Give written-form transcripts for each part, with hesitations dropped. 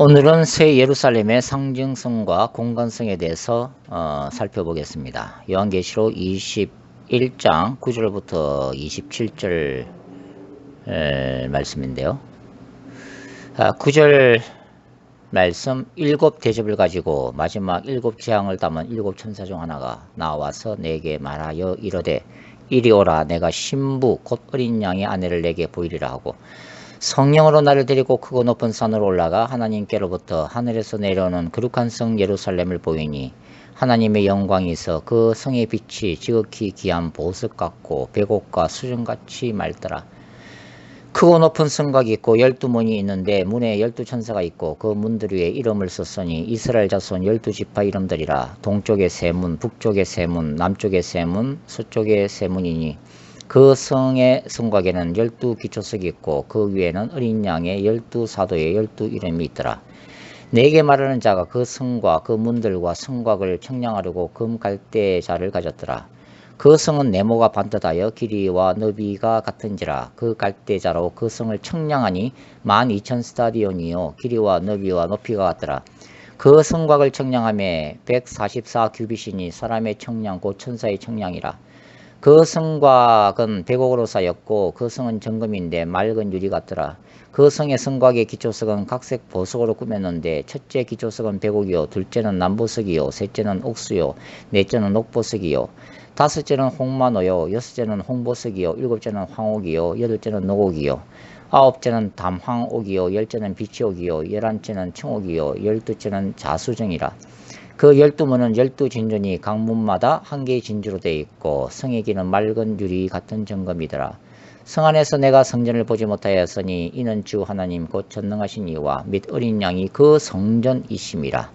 오늘은 새 예루살렘의 상징성과 공간성에 대해서 살펴보겠습니다. 요한계시록 21장 9절부터 27절 말씀인데요. 9절 말씀, 일곱 대접을 가지고 마지막 일곱 재앙을 담은 일곱 천사 중 하나가 나와서 내게 말하여 이르되 이리 오라, 내가 신부 곧 어린 양의 아내를 내게 보이리라 하고, 성령으로 나를 데리고 크고 높은 산으로 올라가 하나님께로부터 하늘에서 내려오는 거룩한 성 예루살렘을 보이니 하나님의 영광이 있어 그 성의 빛이 지극히 귀한 보석 같고 백옥과 수정같이 맑더라. 크고 높은 성곽이 있고 12문이 있는데 문에 12천사가 있고 그 문들 위에 이름을 썼으니 이스라엘 자손 12지파 이름들이라. 동쪽에 세 문, 북쪽에 세 문, 남쪽에 세 문, 서쪽에 세 문이니 그 성의 성곽에는 12기초석이 있고 그 위에는 어린 양의 12사도의 12 이름이 있더라. 내게 말하는 자가 그 성과 그 문들과 성곽을 청량하려고 금갈대자를 가졌더라. 그 성은 네모가 반듯하여 길이와 너비가 같은지라. 그 갈대자로 그 성을 청량하니 12,000스타디온이요 길이와 너비와 높이가 같더라. 그 성곽을 청량함에 144규빗이니 사람의 청량 곧 천사의 청량이라. 그 성곽은 백옥으로 쌓였고 그 성은 정금인데 맑은 유리 같더라. 그 성의 성곽의 기초석은 각색 보석으로 꾸몄는데 첫째 기초석은 백옥이요, 둘째는 남보석이요, 셋째는 옥수요, 넷째는 옥보석이요, 다섯째는 홍마노요, 여섯째는 홍보석이요, 일곱째는 황옥이요, 여덟째는 노옥이요, 아홉째는 담황옥이요, 열째는 비치옥이요, 열한째는 청옥이요, 열두째는 자수정이라. 그 12문은 12진전이 각 문마다 한 개의 진주로 되어 있고 성의 길은 맑은 유리 같은 정금이더라. 성 안에서 내가 성전을 보지 못하였으니 이는 주 하나님 곧 전능하신 이와 및 어린 양이 그 성전이심이라.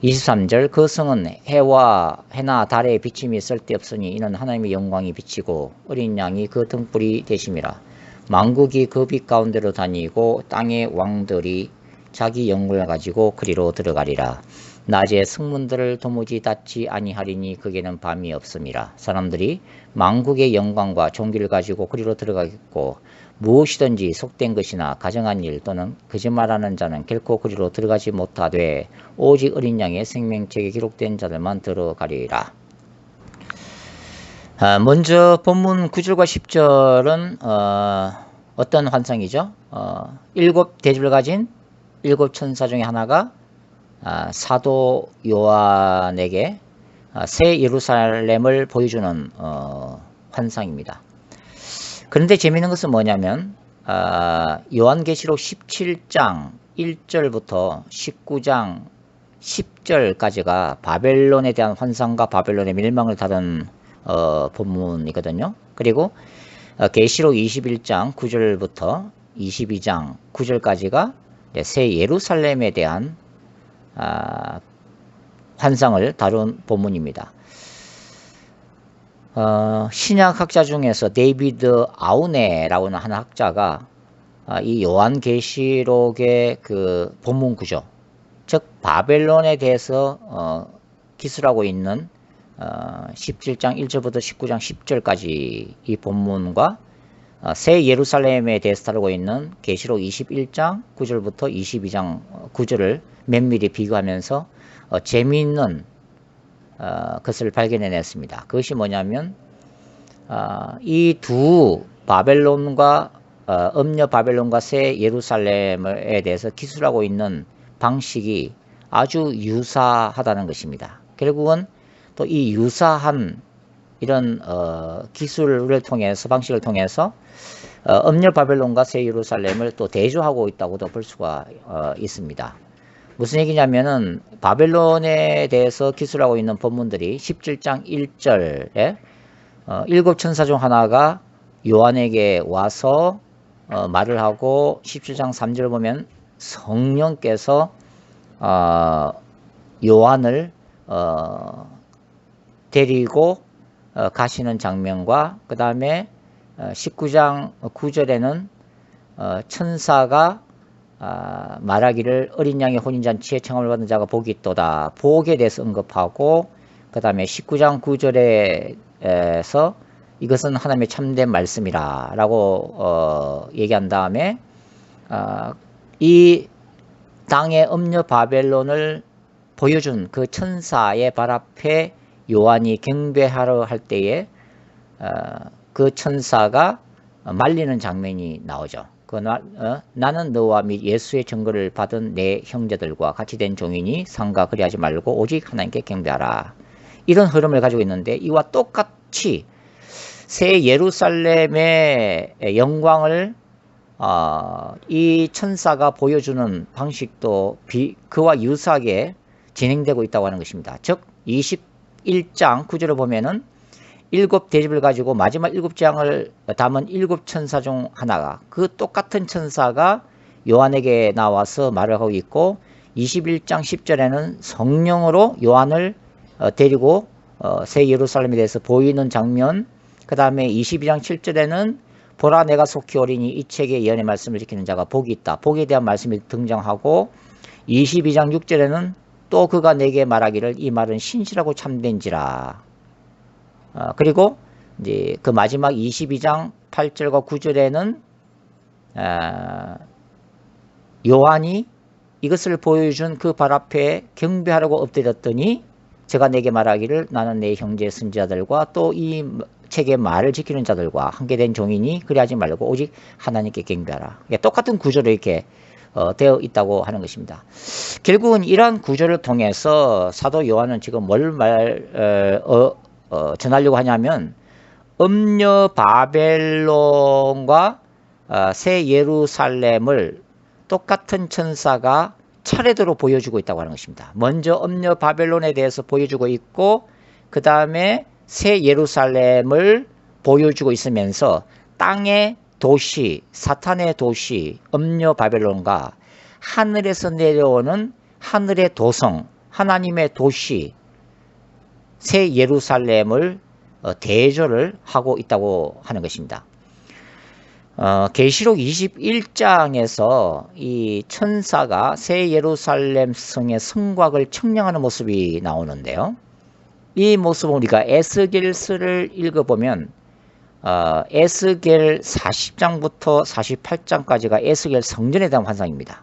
23절 그 성은 해나 달의 비침이 쓸데없으니 이는 하나님의 영광이 비치고 어린 양이 그 등불이 되심이라. 만국이 그 빛 가운데로 다니고 땅의 왕들이 자기 영광을 가지고 그리로 들어가리라. 낮에 성문들을 도무지 닫지 아니하리니 그게는 밤이 없음이라. 사람들이 만국의 영광과 존귀를 가지고 그리로 들어가겠고 무엇이든지 속된 것이나 가정한 일 또는 거짓말하는 자는 결코 그리로 들어가지 못하되 오직 어린 양의 생명책에 기록된 자들만 들어가리라. 먼저 본문 9절과 10절은 어떤 환상이죠? 일곱 대접을 가진 일곱 천사 중에 하나가 사도 요한에게 새 예루살렘을 보여주는 환상입니다. 그런데 재미있는 것은 뭐냐면 요한계시록 17장 1절부터 19장 10절까지가 바벨론에 대한 환상과 바벨론의 멸망을 다룬 본문이거든요. 그리고 계시록 21장 9절부터 22장 9절까지가 새 예루살렘에 대한 환상을 다룬 본문입니다. 신약학자 중에서 데이비드 아우네라고 하는 한 학자가 이 요한계시록의 그 본문 구조, 즉 바벨론에 대해서 기술하고 있는 17장 1절부터 19장 10절까지 이 본문과 새 예루살렘에 대해서 다루고 있는 계시록 21장 9절부터 22장 9절을 면밀히 비교하면서 재미있는 것을 발견해냈습니다. 그것이 뭐냐면 이 두 바벨론과 음녀 바벨론과 새 예루살렘에 대해서 기술하고 있는 방식이 아주 유사하다는 것입니다. 결국은 또 이 유사한 이런 기술을 통해서 방식을 통해서 음녀 바벨론과 새 예루살렘을 또 대조하고 있다고도 볼 수가 있습니다. 무슨 얘기냐면은 바벨론에 대해서 기술하고 있는 본문들이 17장 1절에 일곱 천사 중 하나가 요한에게 와서 말을 하고 17장 3절 보면 성령께서 요한을 데리고 가시는 장면과 그 다음에 19장 9절에는 천사가 말하기를 어린 양의 혼인잔치에 청함을 받은 자가 복이 있도다. 복에 대해서 언급하고 그 다음에 19장 9절에서 이것은 하나님의 참된 말씀이라 라고 얘기한 다음에 이 땅의 음녀 바벨론을 보여준 그 천사의 발 앞에 요한이 경배하러 할 때에 그 천사가 말리는 장면이 나오죠. 나는 너와 및 예수의 증거를 받은 내 형제들과 같이 된 종이니 상가 그리하지 말고 오직 하나님께 경배하라. 이런 흐름을 가지고 있는데 이와 똑같이 새 예루살렘의 영광을 이 천사가 보여주는 방식도 그와 유사하게 진행되고 있다고 하는 것입니다. 즉 21장 9절을 보면은 7대접을 가지고 마지막 7장을 담은 7천사 중 하나가 그 똑같은 천사가 요한에게 나와서 말을 하고 있고 21장 10절에는 성령으로 요한을 데리고 새 예루살렘에 대해서 보이는 장면, 그 다음에 22장 7절에는 보라 내가 속히 오리니 이 책의 예언의 말씀을 지키는 자가 복이 있다. 복에 대한 말씀이 등장하고 22장 6절에는 또 그가 내게 말하기를 이 말은 신실하고 참된지라. 그리고 이제 그 마지막 22장 8절과 9절에는 요한이 이것을 보여준 그 발 앞에 경배하려고 엎드렸더니 제가 내게 말하기를 나는 내 형제 선지자들과 또 이 책의 말을 지키는 자들과 함께 된 종이니 그리하지 말고 오직 하나님께 경배하라. 똑같은 구조로 이렇게 되어 있다고 하는 것입니다. 결국은 이러한 구조를 통해서 사도 요한은 지금 뭘 전하려고 하냐면 음녀 바벨론과 새 예루살렘을 똑같은 천사가 차례대로 보여주고 있다고 하는 것입니다. 먼저 음녀 바벨론에 대해서 보여주고 있고 그 다음에 새 예루살렘을 보여주고 있으면서 땅의 도시, 사탄의 도시, 음녀 바벨론과 하늘에서 내려오는 하늘의 도성, 하나님의 도시, 새 예루살렘을 대조를 하고 있다고 하는 것입니다. 계시록 21장에서 이 천사가 새 예루살렘 성의 성곽을 청량하는 모습이 나오는데요. 이 모습은 우리가 에스겔서를 읽어보면 에스겔 40장부터 48장까지가 에스겔 성전에 대한 환상입니다.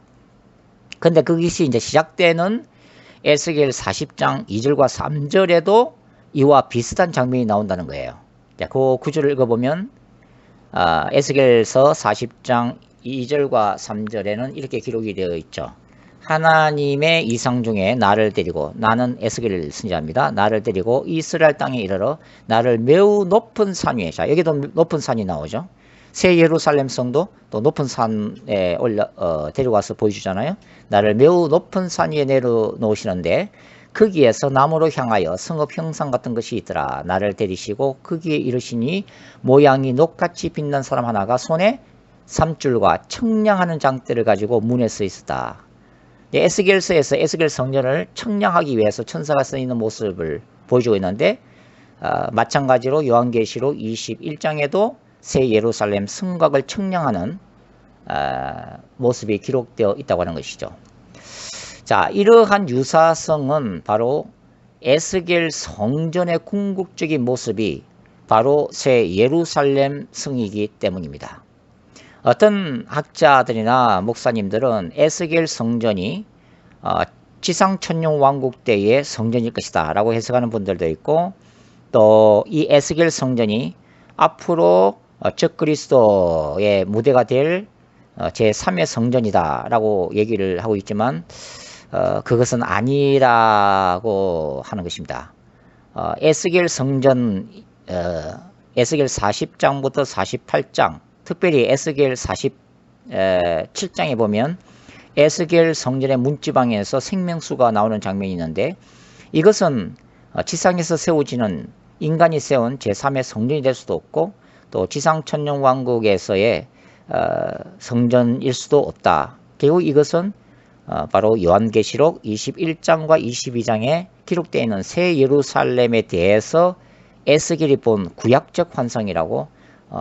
근데 그것이 이제 시작되는 에스겔 40장 2절과 3절에도 이와 비슷한 장면이 나온다는 거예요. 그 구절을 읽어보면 에스겔서 40장 2절과 3절에는 이렇게 기록이 되어 있죠. 하나님의 이상 중에 나를 데리고, 나는 에스겔 선지자입니다. 나를 데리고 이스라엘 땅에 이르러 나를 매우 높은 산 위에, 자 여기도 높은 산이 나오죠. 새 예루살렘 성도 또 높은 산에 데려가서 보여주잖아요. 나를 매우 높은 산 위에 내려놓으시는데 거기에서 나무로 향하여 성읍 형상 같은 것이 있더라. 나를 데리시고 거기에 이르시니 모양이 녹같이 빛난 사람 하나가 손에 삼줄과 청량하는 장대를 가지고 문에 서 있었다. 에스겔서에서 에스겔 성전을 청량하기 위해서 천사가 서 있는 모습을 보여주고 있는데 마찬가지로 요한계시록 21장에도 새 예루살렘 성곽을 청량하는 모습이 기록되어 있다고 하는 것이죠. 자, 이러한 유사성은 바로 에스겔 성전의 궁극적인 모습이 바로 새 예루살렘 성이기 때문입니다. 어떤 학자들이나 목사님들은 에스겔 성전이 지상천년 왕국 때의 성전일 것이다 라고 해석하는 분들도 있고, 또 이 에스겔 성전이 앞으로 적그리스도의 무대가 될 제3의 성전이다 라고 얘기를 하고 있지만 그것은 아니라고 하는 것입니다. 에스겔 성전, 에스겔 40장부터 48장, 특별히 에스겔 47장에 보면 에스겔 성전의 문지방에서 생명수가 나오는 장면이 있는데, 이것은 지상에서 세워지는 인간이 세운 제3의 성전이 될 수도 없고 또 지상천년 왕국에서의 성전일 수도 없다. 결국 이것은 바로 요한계시록 21장과 22장에 기록되어 있는 새 예루살렘에 대해서 에스겔이 본 구약적 환상이라고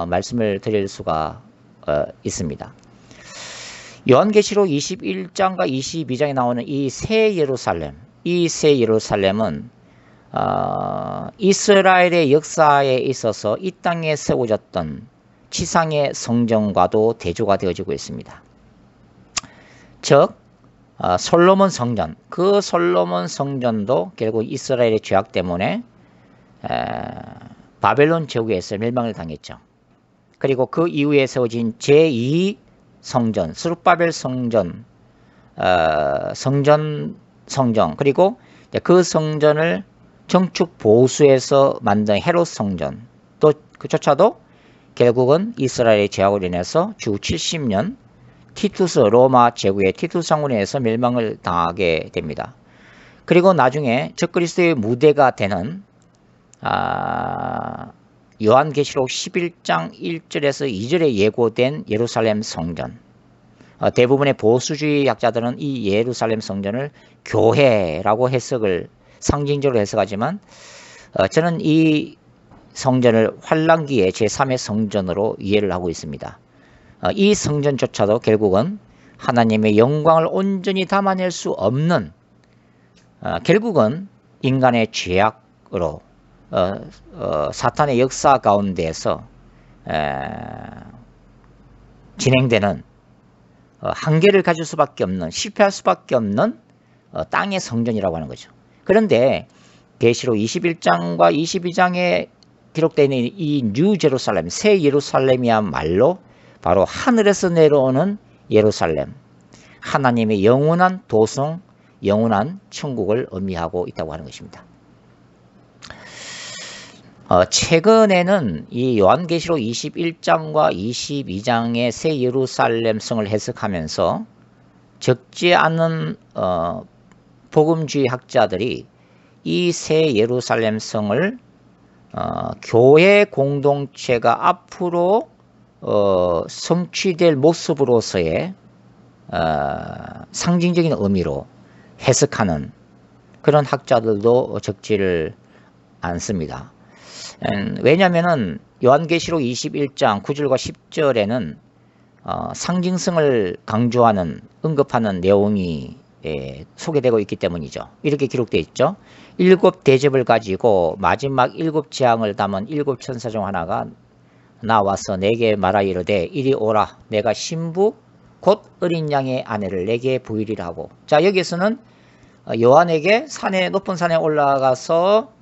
말씀을 드릴 수가 있습니다. 요한계시록 21장과 22장에 나오는 이 새 예루살렘, 이 새 예루살렘은 이스라엘의 역사에 있어서 이 땅에 세워졌던 지상의 성전과도 대조가 되어지고 있습니다. 즉 솔로몬 성전, 그 솔로몬 성전도 결국 이스라엘의 죄악 때문에 바벨론 제국에서 멸망을 당했죠. 그리고 그 이후에 세워진 제2 성전, 스룹바벨 성전, 성전, 그리고 그 성전을 정축 보수해서 만든 헤롯 성전, 또 그조차도 결국은 이스라엘의 제약으로 인해서 주 70년 티투스 로마 제국의 티투스 장군에 의해서 멸망을 당하게 됩니다. 그리고 나중에 적그리스도의 무대가 되는 요한계시록 11장 1절에서 2절에 예고된 예루살렘 성전, 대부분의 보수주의 학자들은 이 예루살렘 성전을 교회라고 해석을 상징적으로 해석하지만 저는 이 성전을 환란기의 제3의 성전으로 이해를 하고 있습니다. 이 성전조차도 결국은 하나님의 영광을 온전히 담아낼 수 없는 결국은 인간의 죄악으로 사탄의 역사 가운데에서 진행되는 한계를 가질 수밖에 없는, 실패할 수밖에 없는 땅의 성전이라고 하는 거죠. 그런데 계시록 21장과 22장에 기록되어 있는 이 뉴 제루살렘, 새 예루살렘이야말로 바로 하늘에서 내려오는 예루살렘, 하나님의 영원한 도성, 영원한 천국을 의미하고 있다고 하는 것입니다. 최근에는 이 요한계시록 21장과 22장의 새 예루살렘 성을 해석하면서 적지 않은 복음주의 학자들이 이 새 예루살렘 성을 교회 공동체가 앞으로 성취될 모습으로서의 상징적인 의미로 해석하는 그런 학자들도 적지를 않습니다. 왜냐하면 요한계시록 21장 9절과 10절에는 상징성을 강조하는, 언급하는 내용이 소개되고 있기 때문이죠. 이렇게 기록되어 있죠. 7 대접을 가지고 마지막 7 재앙을 담은 7 천사 중 하나가 나와서 내게 말하 이르되 이리 오라, 내가 신부 곧 어린 양의 아내를 내게 보이리라 하고. 자, 여기서는 요한에게 높은 산에 올라가서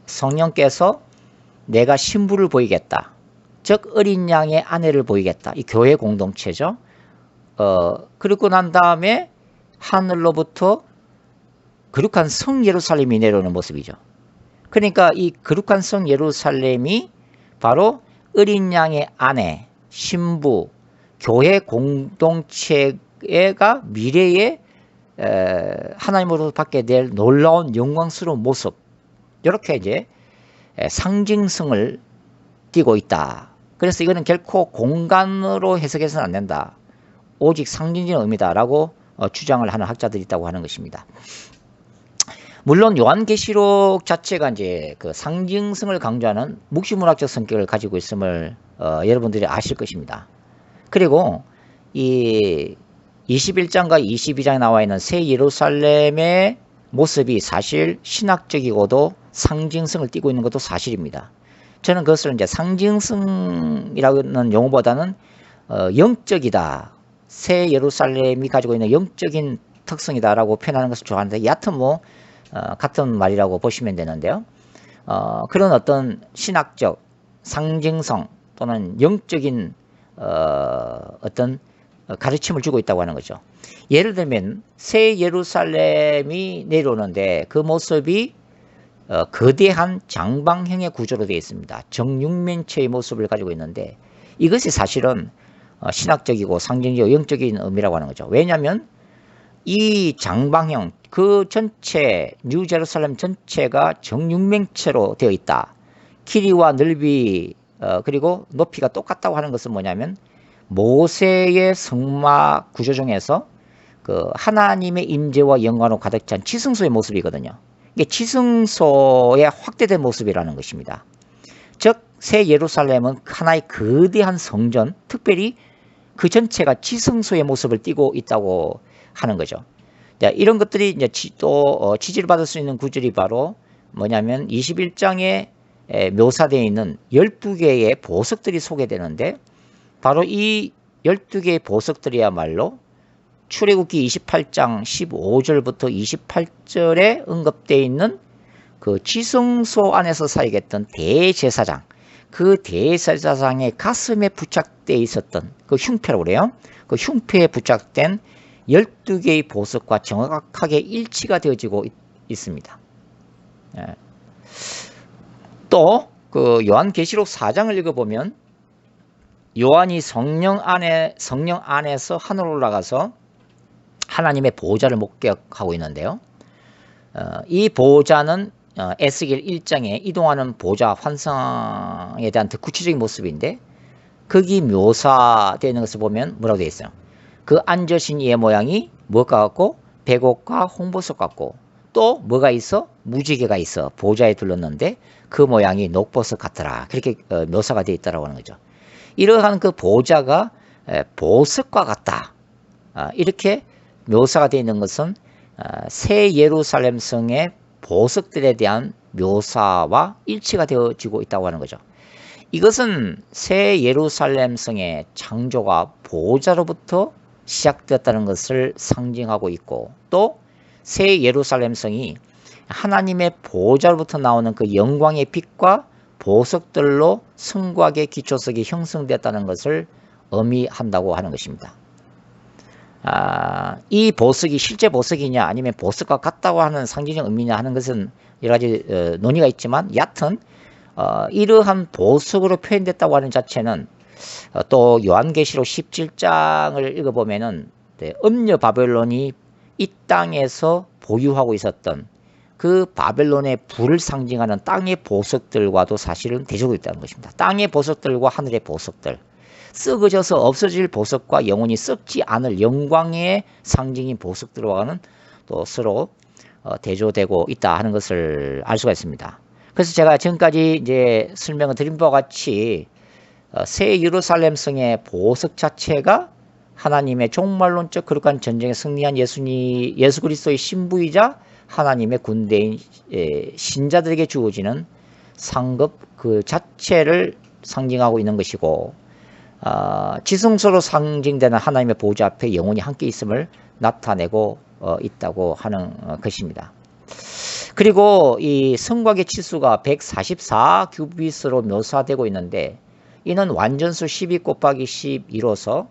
성령께서 내가 신부를 보이겠다, 즉 어린 양의 아내를 보이겠다, 이 교회 공동체죠. 그러고 난 다음에 하늘로부터 거룩한 성 예루살렘이 내려오는 모습이죠. 그러니까 이 거룩한 성 예루살렘이 바로 어린 양의 아내, 신부, 교회 공동체가 미래에 하나님으로부터 받게 될 놀라운 영광스러운 모습, 이렇게 이제 상징성을 띠고 있다. 그래서 이거는 결코 공간으로 해석해서는 안 된다, 오직 상징적인 의미다라고 주장을 하는 학자들이 있다고 하는 것입니다. 물론 요한계시록 자체가 이제 그 상징성을 강조하는 묵시문학적 성격을 가지고 있음을 여러분들이 아실 것입니다. 그리고 이 21장과 22장에 나와 있는 새 예루살렘의 모습이 사실 신학적이고도 상징성을 띠고 있는 것도 사실입니다. 저는 그것을 이제 상징성이라는 용어보다는 영적이다, 새 예루살렘이 가지고 있는 영적인 특성이다라고 표현하는 것을 좋아하는데, 얕은 같은 말이라고 보시면 되는데요. 그런 어떤 신학적 상징성 또는 영적인 어떤 가르침을 주고 있다고 하는 거죠. 예를 들면 새 예루살렘이 내려오는데 그 모습이 거대한 장방형의 구조로 되어 있습니다. 정육면체의 모습을 가지고 있는데 이것이 사실은 신학적이고 상징적이고 영적인 의미라고 하는 거죠. 왜냐하면 이 장방형, 그 전체, 뉴 제루살렘 전체가 정육면체로 되어 있다. 길이와 넓이 그리고 높이가 똑같다고 하는 것은 뭐냐면 모세의 성막 구조 중에서 그 하나님의 임재와 영광으로 가득 찬 지성소의 모습이거든요. 이게 지성소의 확대된 모습이라는 것입니다. 즉 새 예루살렘은 하나의 거대한 성전, 특별히 그 전체가 지성소의 모습을 띠고 있다고 하는 거죠. 자, 이런 것들이 이제 또 지지를 받을 수 있는 구절이 바로 뭐냐면 21장에 묘사되어 있는 12개의 보석들이 소개되는데 바로 이 12개의 보석들이야말로 출애굽기 28장 15절부터 28절에 언급되어 있는 그 지성소 안에서 사역했던 대제사장, 그 대제사장의 가슴에 부착되어 있었던 그 흉패라고 그래요. 그 흉패에 부착된 12개의 보석과 정확하게 일치가 되어지고 있습니다. 또 그 요한계시록 4장을 읽어보면 요한이 성령 안에서 하늘로 올라가서 하나님의 보좌를 목격하고 있는데요. 이 보좌는 에스겔 1장에 이동하는 보좌 환상에 대한 더 구체적인 모습인데, 거기 묘사되는 것을 보면 뭐라고 되어 있어요? 그 앉으신 이의 모양이 무엇과 같고 백옥과 홍보석 같고, 또 뭐가 있어? 무지개가 있어 보좌에 둘렀는데 그 모양이 녹보석 같더라. 그렇게 묘사가 되어 있다고 하는 거죠. 이러한 그 보좌가 보석과 같다. 이렇게 묘사가 되어 있는 것은 새 예루살렘 성의 보석들에 대한 묘사와 일치가 되어지고 있다고 하는 거죠. 이것은 새 예루살렘 성의 창조가 보좌로부터 시작되었다는 것을 상징하고 있고, 또 새 예루살렘 성이 하나님의 보좌로부터 나오는 그 영광의 빛과 보석들로 성곽의 기초석이 형성되었다는 것을 의미한다고 하는 것입니다. 이 보석이 실제 보석이냐 아니면 보석과 같다고 하는 상징적 의미냐 하는 것은 여러 가지 논의가 있지만, 여하튼 이러한 보석으로 표현됐다고 하는 자체는 또 요한계시록 17장을 읽어보면은 음녀 바벨론이 이 땅에서 보유하고 있었던 그 바벨론의 불을 상징하는 땅의 보석들과도 사실은 대조되어 있다는 것입니다. 땅의 보석들과 하늘의 보석들, 썩어져서 없어질 보석과 영원히 썩지 않을 영광의 상징인 보석들과는 또 서로 대조되고 있다 하는 것을 알 수가 있습니다. 그래서 제가 지금까지 이제 설명을 드린 바와 같이 새 예루살렘 성의 보석 자체가 하나님의 종말론적 거룩한 전쟁에 승리한 예수 그리스도의 신부이자 하나님의 군대인 신자들에게 주어지는 상급 그 자체를 상징하고 있는 것이고, 지성소로 상징되는 하나님의 보좌 앞에 영원히 함께 있음을 나타내고 있다고 하는 것입니다. 그리고 이 성곽의 치수가 144규빗으로 묘사되고 있는데, 이는 완전수 12 곱하기 12로서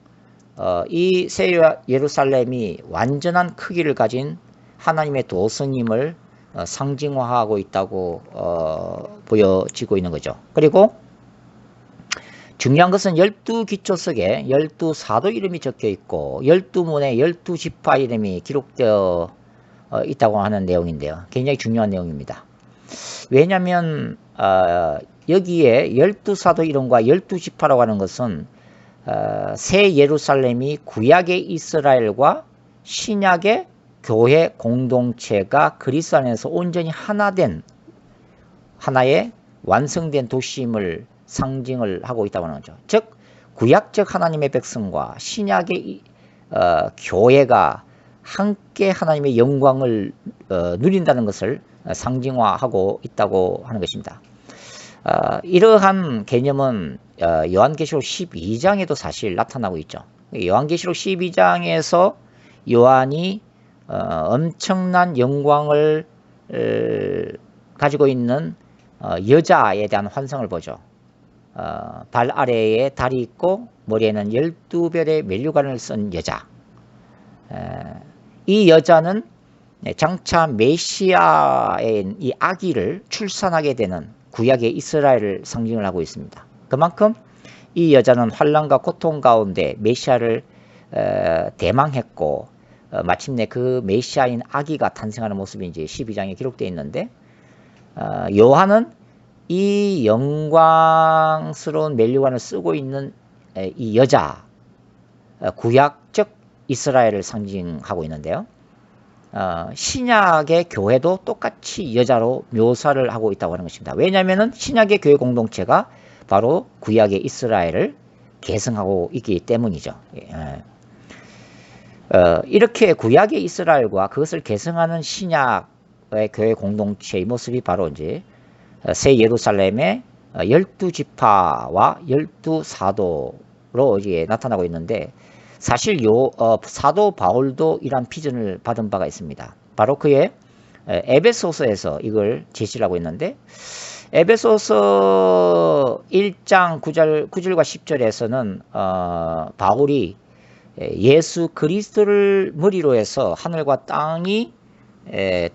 이 새 예루살렘이 완전한 크기를 가진 하나님의 도성임을 상징화하고 있다고 보여지고 있는 거죠. 그리고 중요한 것은 12기초석에 12사도 이름이 적혀 있고 12문에 12지파 이름이 기록되어 있다고 하는 내용인데요. 굉장히 중요한 내용입니다. 왜냐하면 여기에 12사도 이름과 12지파라고 하는 것은 새 예루살렘이 구약의 이스라엘과 신약의 교회 공동체가 그리스도 안에서 온전히 하나의 완성된 도시임을 상징을 하고 있다고 하는 거죠. 즉 구약적 하나님의 백성과 신약의 교회가 함께 하나님의 영광을 누린다는 것을 상징화하고 있다고 하는 것입니다. 이러한 개념은 요한계시록 12장에도 사실 나타나고 있죠. 요한계시록 12장에서 요한이 엄청난 영광을 가지고 있는 여자에 대한 환상을 보죠. 발 아래에 달이 있고 머리에는 12별의 면류관을 쓴 여자. 이 여자는 장차 메시아의 이 아기를 출산하게 되는 구약의 이스라엘을 상징을 하고 있습니다. 그만큼 이 여자는 환난과 고통 가운데 메시아를 대망했고 마침내 그 메시아인 아기가 탄생하는 모습이 이제 12장에 기록되어 있는데, 요한은 이 영광스러운 면류관을 쓰고 있는 이 여자, 구약적 이스라엘을 상징하고 있는데요. 신약의 교회도 똑같이 여자로 묘사를 하고 있다고 하는 것입니다. 왜냐하면 신약의 교회 공동체가 바로 구약의 이스라엘을 계승하고 있기 때문이죠. 이렇게 구약의 이스라엘과 그것을 계승하는 신약의 교회 공동체의 모습이 바로 이제 새 예루살렘의 12지파와 12사도로 이제 나타나고 있는데, 사실 사도 바울도 이러한 비전을 받은 바가 있습니다. 바로 그의 에베소서에서 이걸 제시를 하고 있는데, 에베소서 1장 9절과 10절에서는 바울이 예수 그리스도를 머리로 해서 하늘과 땅이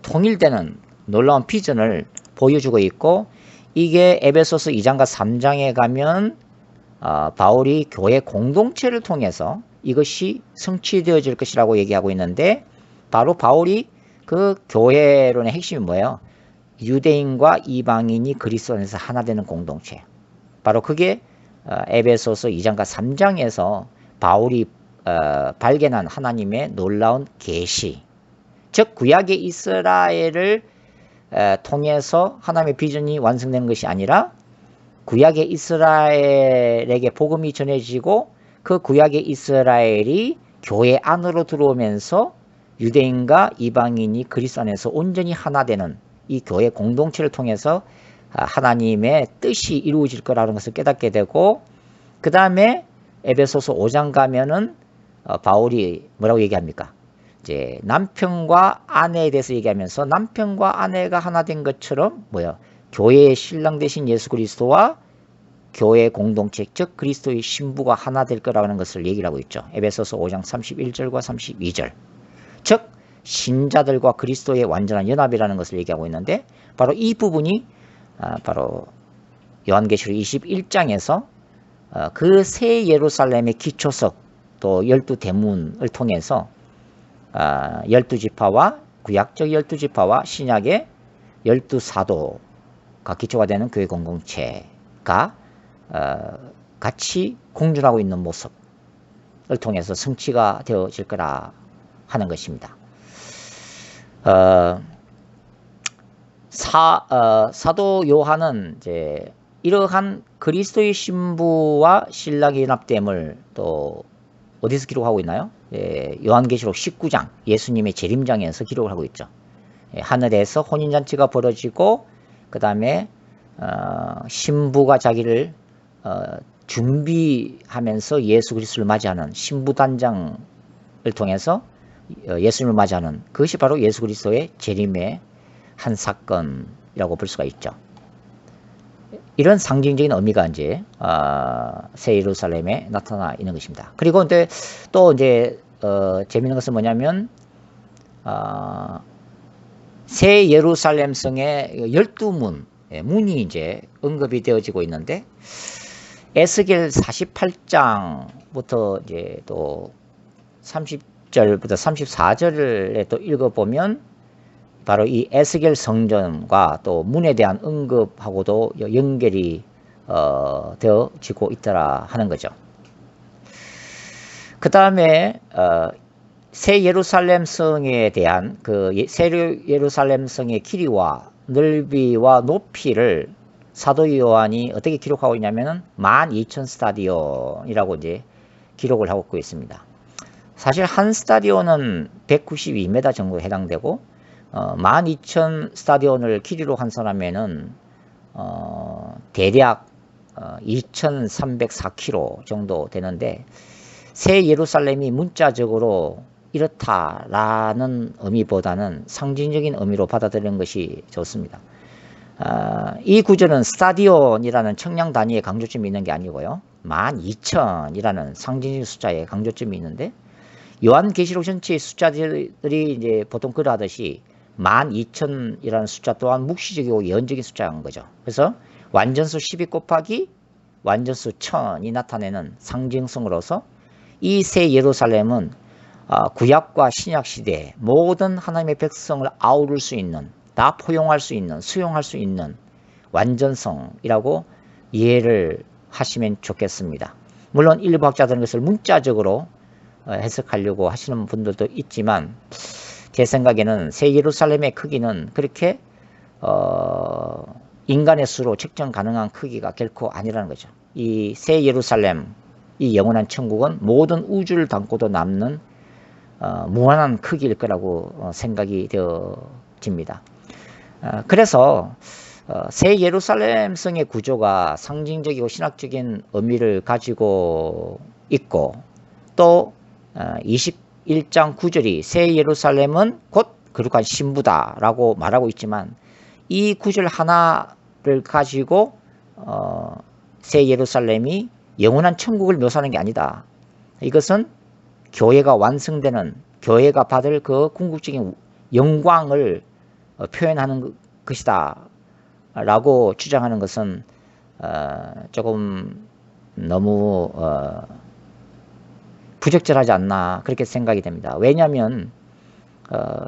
통일되는 놀라운 비전을 보여주고 있고, 이게 에베소서 2장과 3장에 가면 바울이 교회 공동체를 통해서 이것이 성취되어질 것이라고 얘기하고 있는데, 바로 바울이 그 교회론의 핵심이 뭐예요? 유대인과 이방인이 그리스도 안에서 하나 되는 공동체. 바로 그게 에베소서 2장과 3장에서 바울이 발견한 하나님의 놀라운 계시, 즉 구약의 이스라엘을 통해서 하나님의 비전이 완성되는 것이 아니라 구약의 이스라엘에게 복음이 전해지고 그 구약의 이스라엘이 교회 안으로 들어오면서 유대인과 이방인이 그리스도 안에서 온전히 하나 되는 이 교회 공동체를 통해서 하나님의 뜻이 이루어질 거라는 것을 깨닫게 되고, 그 다음에 에베소서 5장 가면은 바울이 뭐라고 얘기합니까? 이제 남편과 아내에 대해서 얘기하면서 남편과 아내가 하나 된 것처럼 교회의 신랑 되신 예수 그리스도와 교회 공동체, 즉 그리스도의 신부가 하나 될 거라는 것을 얘기를 하고 있죠. 에베소서 5장 31절과 32절. 즉 신자들과 그리스도의 완전한 연합이라는 것을 얘기하고 있는데, 바로 이 부분이 바로 요한계시록 21장에서 그 새 예루살렘의 기초석 또 12대문을 통해서 12지파와 구약적 12지파와 신약의 12사도가 기초가 되는 교회 공동체가 같이 공존하고 있는 모습을 통해서 성취가 되어질 거라 하는 것입니다. 사도 요한은 이제 이러한 그리스도의 신부와 신랑의 연합됨을 또 어디서 기록하고 있나요? 요한계시록 19장 예수님의 재림장에서 기록을 하고 있죠. 하늘에서 혼인잔치가 벌어지고 그 다음에 신부가 자기를 준비하면서 예수 그리스도를 맞이하는 신부단장을 통해서 예수님을 맞이하는 그것이 바로 예수 그리스도의 재림의 한 사건이라고 볼 수가 있죠. 이런 상징적인 의미가 이제 새 예루살렘에 나타나 있는 것입니다. 그리고 또 이제 재미있는 것은 뭐냐면 새 예루살렘 성의 12문 문이 이제 언급이 되어지고 있는데, 에스겔 48장부터 이제 또 30절부터 34절을 또 읽어보면 바로 이 에스겔 성전과 또 문에 대한 언급하고도 연결이 되어지고 있더라 하는 거죠. 그 다음에 새 예루살렘 성에 대한 새 예루살렘 성의 길이와 넓이와 높이를 사도 요한이 어떻게 기록하고 있냐면은 12,000스타디온이라고 이제 기록을 하고 있습니다. 사실 한 스타디온은 192m 정도에 해당되고 12,000 스타디온을 길이로 환산하면은 대략 2,304km 정도 되는데, 새 예루살렘이 문자적으로 이렇다라는 의미보다는 상징적인 의미로 받아들이는 것이 좋습니다. 이 구절은 스타디온이라는 청량 단위의 강조점이 있는 게 아니고요, 12,000이라는 상징적인 숫자에 강조점이 있는데, 요한계시록 전체의 숫자들이 이제 보통 그러하듯이 12,000이라는 숫자 또한 묵시적이고 예언적인 숫자인 거죠. 그래서 완전수 12 곱하기 완전수 1000이 나타내는 상징성으로서 이 새 예루살렘은 구약과 신약 시대에 모든 하나님의 백성을 아우를 수 있는, 다 포용할 수 있는, 수용할 수 있는 완전성이라고 이해를 하시면 좋겠습니다. 물론 일부 학자들은 것을 문자적으로 해석하려고 하시는 분들도 있지만, 제 생각에는 새 예루살렘의 크기는 그렇게 인간의 수로 측정 가능한 크기가 결코 아니라는 거죠. 이 새 예루살렘, 이 영원한 천국은 모든 우주를 담고도 남는 무한한 크기일 거라고 생각이 되어집니다. 그래서 새 예루살렘 성의 구조가 상징적이고 신학적인 의미를 가지고 있고, 또 21장 9절이 새 예루살렘은 곧 거룩한 신부다라고 말하고 있지만 이 구절 하나를 가지고 새 예루살렘이 영원한 천국을 묘사하는 게 아니다. 이것은 교회가 완성되는, 교회가 받을 그 궁극적인 영광을 표현하는 것이다 라고 주장하는 것은 조금 너무 부적절하지 않나 그렇게 생각이 됩니다. 왜냐하면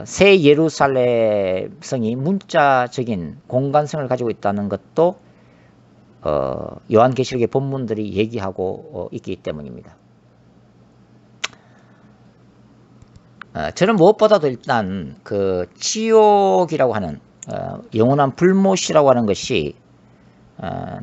새 예루살렘성이 문자적인 공간성을 가지고 있다는 것도 요한계시록의 본문들이 얘기하고 있기 때문입니다. 저는 무엇보다도 일단 그 지옥이라고 하는 영원한 불못이라고 하는 것이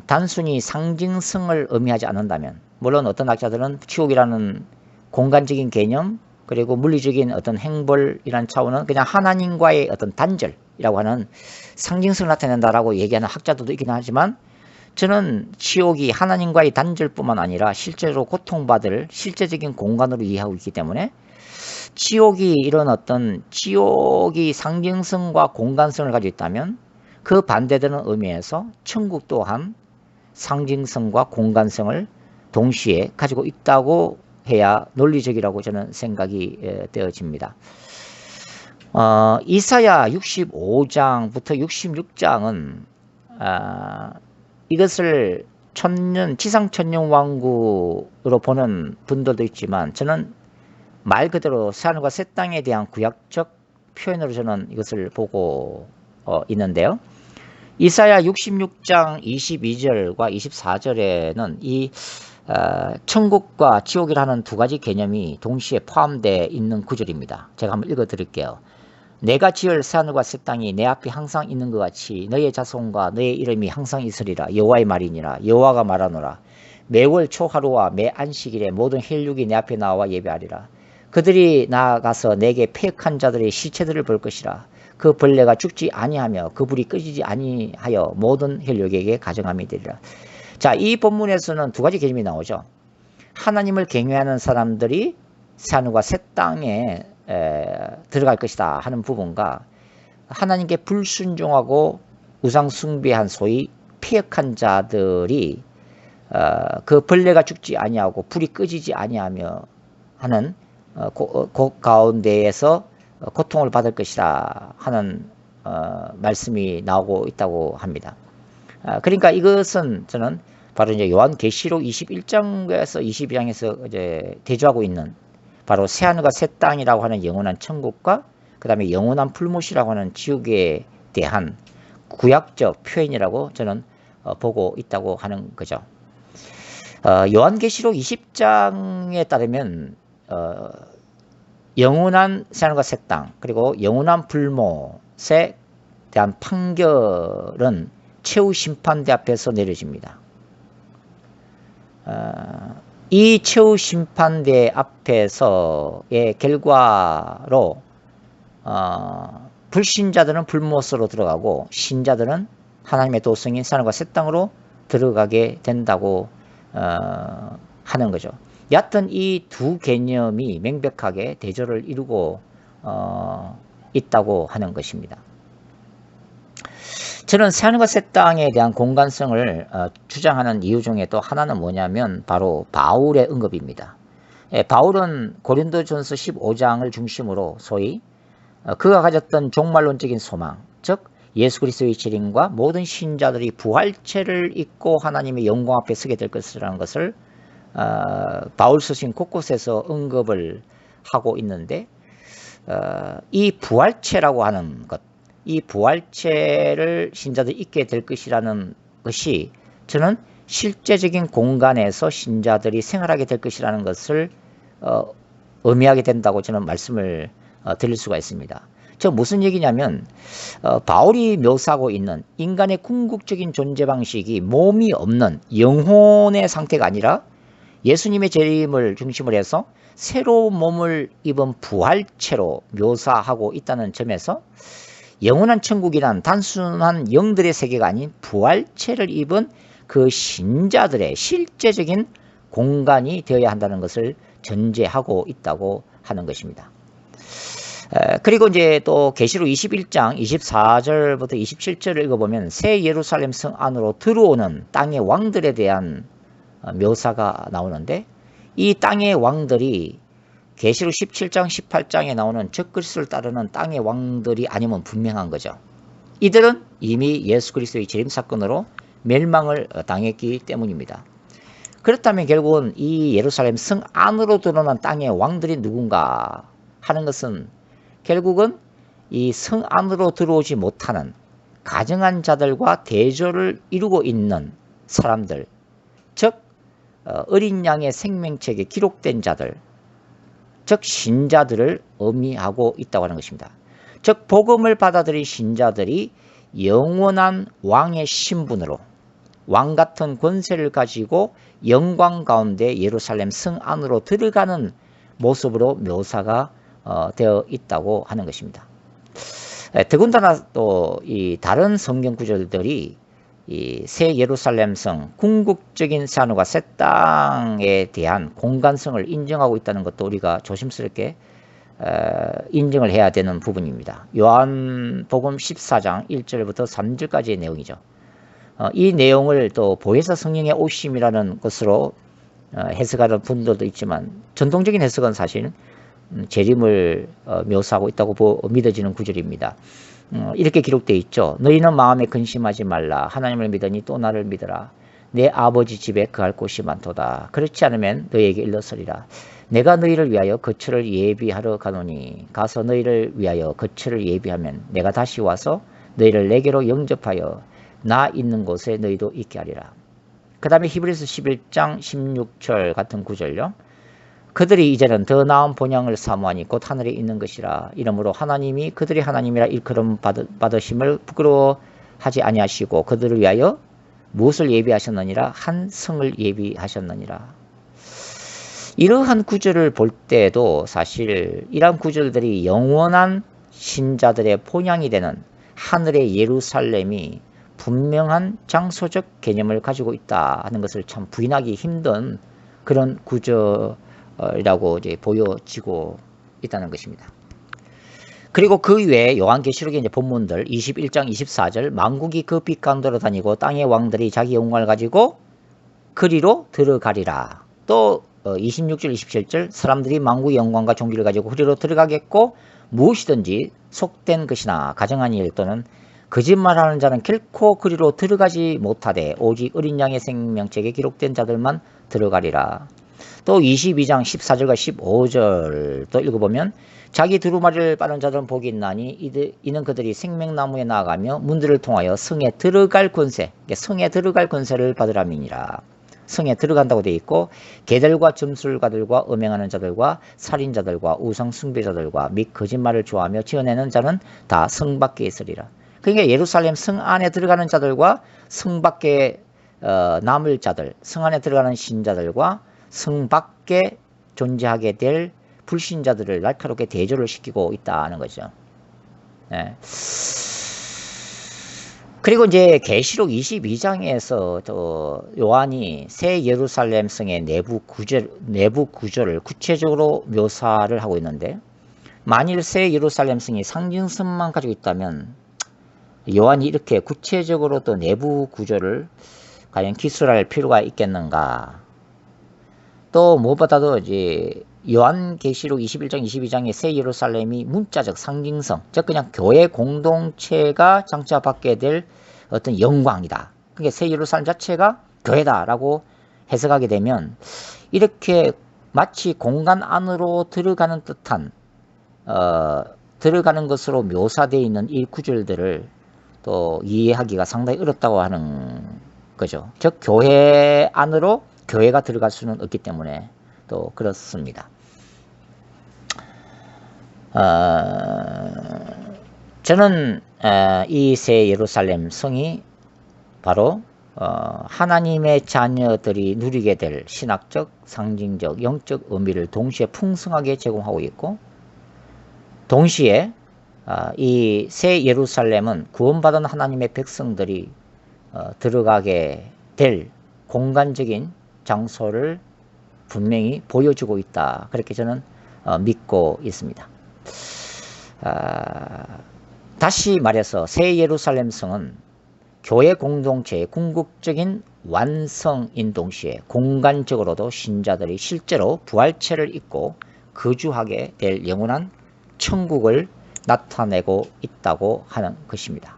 단순히 상징성을 의미하지 않는다면, 물론 어떤 학자들은 지옥이라는 공간적인 개념 그리고 물리적인 어떤 행벌이라는 차원은 그냥 하나님과의 어떤 단절이라고 하는 상징성을 나타낸다라고 얘기하는 학자들도 있긴 하지만, 저는 지옥이 하나님과의 단절뿐만 아니라 실제로 고통받을 실제적인 공간으로 이해하고 있기 때문에 지옥이 이런 어떤 지옥이 상징성과 공간성을 가지고 있다면 그 반대되는 의미에서 천국 또한 상징성과 공간성을 동시에 가지고 있다고 해야 논리적이라고 저는 생각이 되어집니다. 이사야 65장부터 66장은 이것을 지상 천년 왕국으로 보는 분들도 있지만, 저는 말 그대로 새하늘과 새 땅에 대한 구약적 표현으로 저는 이것을 보고 있는데요. 이사야 66장 22절과 24절에는 이 천국과 지옥이라는 두 가지 개념이 동시에 포함되어 있는 구절입니다. 제가 한번 읽어 드릴게요. 내가 지을 새하늘과 새 땅이 내 앞에 항상 있는 것 같이 너의 자손과 너의 이름이 항상 있으리라. 여호와의 말이니라. 여호와가 말하노라. 매월 초하루와 매 안식일에 모든 혈육이 내 앞에 나와 예배하리라. 그들이 나아가서 내게 패역한 자들의 시체들을 볼 것이라. 그 벌레가 죽지 아니하며 그 불이 꺼지지 아니하여 모든 혈육에게 가정함이 되리라. 자, 이 본문에서는 두 가지 개념이 나오죠. 하나님을 경외하는 사람들이 새하늘과 새 땅에 들어갈 것이다 하는 부분과, 하나님께 불순종하고 우상 숭배한 소위 패역한 자들이 그 벌레가 죽지 아니하고 불이 꺼지지 아니하며 하는 그 가운데에서 고통을 받을 것이라 하는 말씀이 나오고 있다고 합니다. 그러니까 이것은 저는 바로 이제 요한계시록 21장에서 22장에서 이제 대조하고 있는 바로 새하늘과 새 땅이라고 하는 영원한 천국과 그 다음에 영원한 풀못이라고 하는 지옥에 대한 구약적 표현이라고 저는 보고 있다고 하는 거죠. 요한계시록 20장에 따르면 영원한 새하늘과 새 땅 그리고 영원한 불못에 대한 판결은 최후 심판대 앞에서 내려집니다. 이 최후 심판대 앞에서의 결과로 불신자들은 불못으로 들어가고 신자들은 하나님의 도성인 새하늘과 새 땅으로 들어가게 된다고 하는 거죠. 여하튼 이 두 개념이 명백하게 대조를 이루고 있다고 하는 것입니다. 저는 새하늘과 새 땅에 대한 공간성을 주장하는 이유 중에 또 하나는 뭐냐면 바로 바울의 언급입니다. 바울은 고린도전서 15장을 중심으로 소위 그가 가졌던 종말론적인 소망, 즉 예수 그리스도의 재림과 모든 신자들이 부활체를 입고 하나님의 영광 앞에 서게 될 것이라는 것을 바울 서신 곳곳에서 언급을 하고 있는데, 이 부활체라고 하는 것, 이 부활체를 신자들이 입게 될 것이라는 것이 저는 실제적인 공간에서 신자들이 생활하게 될 것이라는 것을 의미하게 된다고 저는 말씀을 드릴 수가 있습니다. 저 무슨 얘기냐면 바울이 묘사하고 있는 인간의 궁극적인 존재 방식이 몸이 없는 영혼의 상태가 아니라 예수님의 재림을 중심으로 해서 새로운 몸을 입은 부활체로 묘사하고 있다는 점에서 영원한 천국이란 단순한 영들의 세계가 아닌 부활체를 입은 그 신자들의 실제적인 공간이 되어야 한다는 것을 전제하고 있다고 하는 것입니다. 그리고 이제 또 계시록 21장 24절부터 27절을 읽어보면 새 예루살렘 성 안으로 들어오는 땅의 왕들에 대한 묘사가 나오는데, 이 땅의 왕들이 계시록 17장 18장에 나오는 적그리스도를 따르는 땅의 왕들이 아니면 분명한 거죠. 이들은 이미 예수 그리스도의 재림 사건으로 멸망을 당했기 때문입니다. 그렇다면 결국은 이 예루살렘 성 안으로 들어오는 땅의 왕들이 누군가 하는 것은 결국은 이 성 안으로 들어오지 못하는 가증한 자들과 대조를 이루고 있는 사람들, 즉 어린 양의 생명책에 기록된 자들, 즉 신자들을 의미하고 있다고 하는 것입니다. 즉 복음을 받아들인 신자들이 영원한 왕의 신분으로 왕 같은 권세를 가지고 영광 가운데 예루살렘 성 안으로 들어가는 모습으로 묘사가 되어 있다고 하는 것입니다. 더군다나 또 이 다른 성경 구절들이 이 새 예루살렘 성, 궁극적인 새하늘과 새 땅에 대한 공간성을 인정하고 있다는 것도 우리가 조심스럽게 인정을 해야 되는 부분입니다. 요한복음 14장 1절부터 3절까지의 내용이죠. 이 내용을 또 보혜사 성령의 오심이라는 것으로 해석하는 분들도 있지만, 전통적인 해석은 사실 재림을 묘사하고 있다고 믿어지는 구절입니다. 이렇게 기록되어 있죠. 너희는 마음에 근심하지 말라. 하나님을 믿으니 또 나를 믿으라. 내 아버지 집에 거할 곳이 많도다. 그렇지 않으면 너희에게 일러서리라. 내가 너희를 위하여 거처를 예비하러 가노니 가서 너희를 위하여 거처를 예비하면 내가 다시 와서 너희를 내게로 영접하여 나 있는 곳에 너희도 있게 하리라. 그 다음에 히브리서 11장 16절 같은 구절요. 그들이 이제는 더 나은 본향을 사모하니 곧 하늘에 있는 것이라. 이러므로 하나님이 그들이 하나님이라 일컬음 받으심을 부끄러워하지 아니하시고 그들을 위하여 무엇을 예비하셨느니라? 한 성을 예비하셨느니라. 이러한 구절을 볼 때도 사실 이러한 구절들이 영원한 신자들의 본향이 되는 하늘의 예루살렘이 분명한 장소적 개념을 가지고 있다 하는 것을 참 부인하기 힘든 그런 구절이라고 이제 보여지고 있다는 것입니다. 그리고 그 외에 요한계시록의 이제 본문들 21장 24절 만국이 그 빛 가운데로 다니고 땅의 왕들이 자기 영광을 가지고 그리로 들어가리라. 또 26절 27절 사람들이 만국의 영광과 존귀를 가지고 그리로 들어가겠고 무엇이든지 속된 것이나 가정한 일 또는 거짓말하는 자는 결코 그리로 들어가지 못하되 오직 어린 양의 생명책에 기록된 자들만 들어가리라. 또 22장 14절과 15절 또 읽어보면 자기 두루마리를 빠는 자들은 복이 있나니 이는 그들이 생명나무에 나아가며 문들을 통하여 성에 들어갈 권세, 성에 들어갈 권세를 받으람이니라. 성에 들어간다고 되어 있고 개들과 점술가들과 음행하는 자들과 살인자들과 우상 숭배자들과 및 거짓말을 좋아하며 지어내는 자는 다 성 밖에 있으리라. 그러니까 예루살렘 성 안에 들어가는 자들과 성 밖에 남을 자들, 성 안에 들어가는 신자들과 성 밖에 존재하게 될 불신자들을 날카롭게 대조를 시키고 있다는 거죠. 네. 그리고 이제 계시록 22장에서 또 요한이 새 예루살렘 성의 내부 구조를 구체적으로 묘사를 하고 있는데, 만일 새 예루살렘 성이 상징성만 가지고 있다면 요한이 이렇게 구체적으로 또 내부 구조를 과연 기술할 필요가 있겠는가? 또 무엇보다도 이제 요한계시록 21장 22장의 새 예루살렘이 문자적 상징성, 즉 그냥 교회 공동체가 장차받게 될 어떤 영광이다. 그러니까 새 예루살렘 자체가 교회다라고 해석하게 되면 이렇게 마치 공간 안으로 들어가는 듯한 들어가는 것으로 묘사되어 있는 이 구절들을 또 이해하기가 상당히 어렵다고 하는 거죠. 즉 교회 안으로 교회가 들어갈 수는 없기 때문에 또 그렇습니다. 저는 이 새 예루살렘 성이 바로 하나님의 자녀들이 누리게 될 신학적, 상징적, 영적 의미를 동시에 풍성하게 제공하고 있고, 동시에 이 새 예루살렘은 구원받은 하나님의 백성들이 들어가게 될 공간적인 장소를 분명히 보여주고 있다. 그렇게 저는 믿고 있습니다. 다시 말해서 새 예루살렘 성은 교회 공동체의 궁극적인 완성인 동시에 공간적으로도 신자들이 실제로 부활체를 입고 거주하게 될 영원한 천국을 나타내고 있다고 하는 것입니다.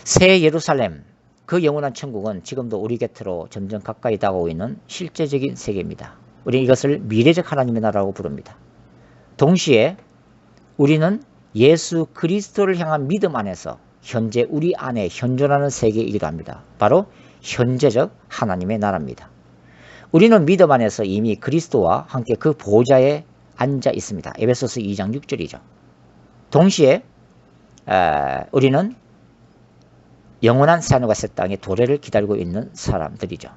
새 예루살렘, 그 영원한 천국은 지금도 우리 곁으로 점점 가까이 다가오고 있는 실제적인 세계입니다. 우리는 이것을 미래적 하나님의 나라라고 부릅니다. 동시에 우리는 예수 그리스도를 향한 믿음 안에서 현재 우리 안에 현존하는 세계이기도 합니다. 바로 현재적 하나님의 나라입니다. 우리는 믿음 안에서 이미 그리스도와 함께 그 보좌에 앉아 있습니다. 에베소서 2장 6절이죠. 동시에 우리는 영원한 새하늘과 새 땅의 도래를 기다리고 있는 사람들이죠.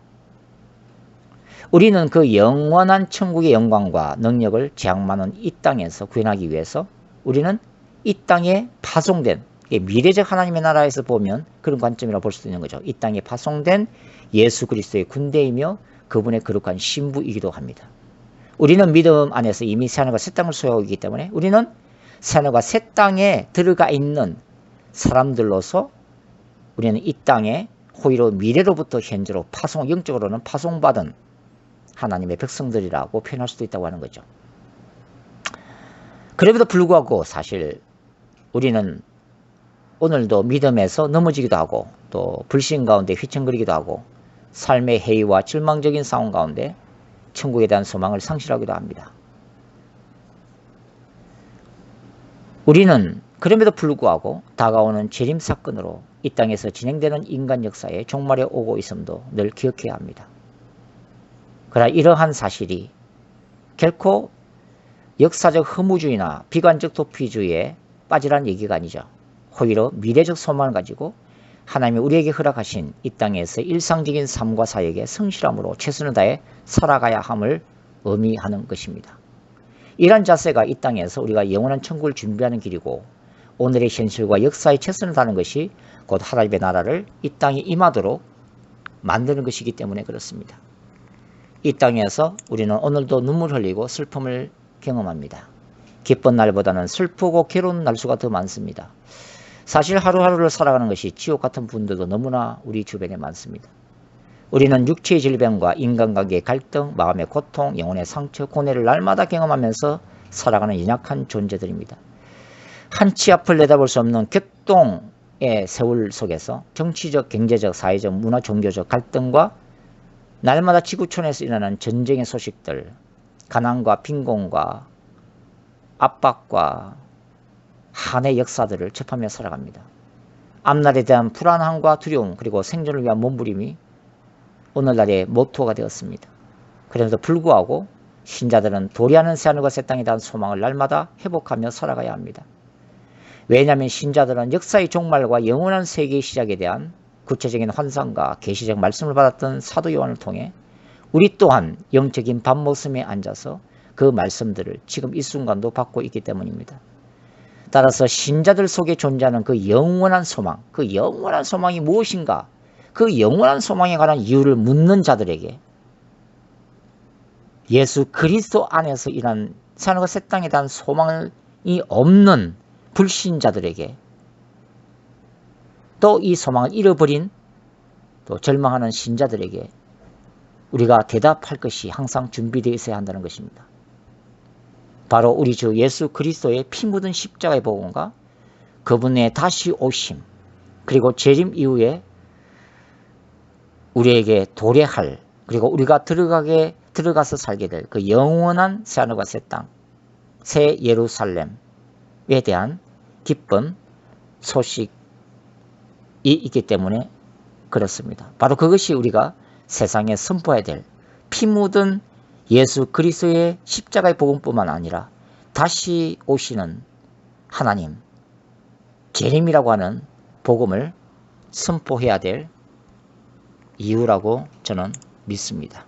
우리는 그 영원한 천국의 영광과 능력을 장만한 이 땅에서 구현하기 위해서 우리는 이 땅에 파송된, 미래적 하나님의 나라에서 보면 그런 관점이라고 볼 수도 있는 거죠. 이 땅에 파송된 예수 그리스도의 군대이며 그분의 거룩한 신부이기도 합니다. 우리는 믿음 안에서 이미 새하늘과 새 땅을 소유하고 있기 때문에 우리는 새하늘과 새 땅에 들어가 있는 사람들로서 우리는 이 땅에 호의로 미래로부터 현재로 영적으로는 파송받은 하나님의 백성들이라고 표현할 수도 있다고 하는 거죠. 그럼에도 불구하고 사실 우리는 오늘도 믿음에서 넘어지기도 하고 또 불신 가운데 휘청거리기도 하고 삶의 해이와 절망적인 상황 가운데 천국에 대한 소망을 상실하기도 합니다. 우리는 그럼에도 불구하고 다가오는 재림 사건으로 이 땅에서 진행되는 인간 역사의 종말에 오고 있음도 늘 기억해야 합니다. 그러나 이러한 사실이 결코 역사적 허무주의나 비관적 도피주의에 빠지라는 얘기가 아니죠. 오히려 미래적 소망을 가지고 하나님이 우리에게 허락하신 이 땅에서 일상적인 삶과 사역에 성실함으로 최선을 다해 살아가야 함을 의미하는 것입니다. 이러한 자세가 이 땅에서 우리가 영원한 천국을 준비하는 길이고 오늘의 현실과 역사에 최선을 다하는 것이 곧 하나님의 나라를 이 땅에 임하도록 만드는 것이기 때문에 그렇습니다. 이 땅에서 우리는 오늘도 눈물 흘리고 슬픔을 경험합니다. 기쁜 날보다는 슬프고 괴로운 날수가 더 많습니다. 사실 하루하루를 살아가는 것이 지옥 같은 분들도 너무나 우리 주변에 많습니다. 우리는 육체의 질병과 인간관계의 갈등, 마음의 고통, 영혼의 상처, 고뇌를 날마다 경험하면서 살아가는 연약한 존재들입니다. 한치 앞을 내다볼 수 없는 격동의 세월 속에서 정치적, 경제적, 사회적, 문화, 종교적 갈등과 날마다 지구촌에서 일어나는 전쟁의 소식들, 가난과 빈곤과 압박과 한의 역사들을 접하며 살아갑니다. 앞날에 대한 불안함과 두려움 그리고 생존을 위한 몸부림이 오늘날의 모토가 되었습니다. 그럼에도 불구하고 신자들은 도래하는 새하늘과 새 땅에 대한 소망을 날마다 회복하며 살아가야 합니다. 왜냐하면 신자들은 역사의 종말과 영원한 세계의 시작에 대한 구체적인 환상과 계시적 말씀을 받았던 사도 요한을 통해 우리 또한 영적인 밤모섬에 앉아서 그 말씀들을 지금 이 순간도 받고 있기 때문입니다. 따라서 신자들 속에 존재하는 그 영원한 소망, 그 영원한 소망이 무엇인가, 그 영원한 소망에 관한 이유를 묻는 자들에게 예수 그리스도 안에서 일한 새하늘과 새 땅에 대한 소망이 없는 불신자들에게 또 이 소망을 잃어버린 또 절망하는 신자들에게 우리가 대답할 것이 항상 준비되어 있어야 한다는 것입니다. 바로 우리 주 예수 그리스도의 피 묻은 십자가의 복음과 그분의 다시 오심 그리고 재림 이후에 우리에게 도래할 그리고 우리가 들어가서 살게 될 그 영원한 새하늘과 새 땅, 새 예루살렘에 대한 기쁜 소식이 있기 때문에 그렇습니다. 바로 그것이 우리가 세상에 선포해야 될 피 묻은 예수 그리스도의 십자가의 복음뿐만 아니라 다시 오시는 하나님, 재림이라고 하는 복음을 선포해야 될 이유라고 저는 믿습니다.